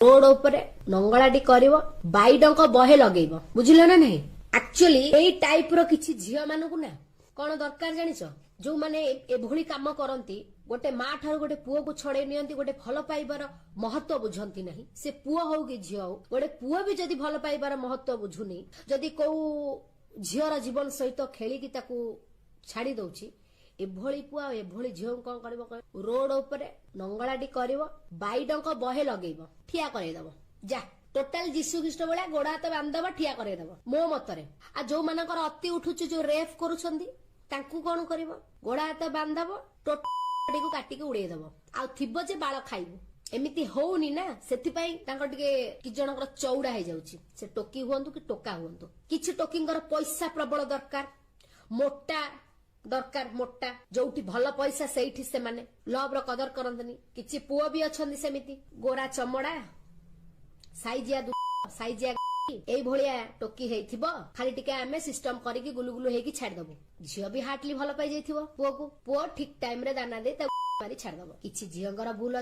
Road उपरे नंगलाटी करिवो बाइडंक बहे लगेइबो बुझिलो ना नहीं। एक्चुअली एई टाइप रो किछि झियो मानकु ना कोन दरकार जानिछ जो माने एभली काम करंती गोटे माँ ठार गोटे पुओ को छड़े नियंती गोटे भल पाइबार महत्व बुझंती नहीं। से पुओ हो कि झियो हो गोटे पुओ भी जदि भल पाइबार महत्व बुझुनी जदि को झियर जीवन सहित खेलिकी ताकू छाड़ी दउची एभली पुआ एभली झियो कौन करबो रोड उपरे नंगलाटी करिवो बाइडंक बहे लगेइबो ठिया करैदबो जा टोटाल जीशु ख्रीष्ट भलिया गोड़ा हाथ बांधदबो ठिया करैदबो मो मतरे। आ जो मानकर अति उठुची जो रेप करूछंदी तांकू कोन करबो गोड़ा हाथ बांधदबो टोटाली को काटिके उड़ेइदबो आ थिबो जे बाळ खाइबो एमिति होउनी ना सेति पई तांको टिके कि जनकर चौड़ा हे जाउची से टोकी हुअंतु कि टोका हुअंतु किछि टोकिंगर पैसा प्रबल दरकार मोटा दरकार मोटा जोठी भल पैसा सेठी से माने लव रो कदर करंतनी किछि पुओ भी अछंदी सेमिति गोरा चमड़ा साइजिया साइजिया एई भलिया टोकी हेइथिबो खाली टिके आमे सिस्टम करिकि गुलुगुलु हेकि छाड़ दबो झियो भी हार्टली भल पाई जाइथिबो पुओ को पुओ ठीक टाइम रे दाना दे ता मारी छाड़ दबो किछि झियोंगर भूल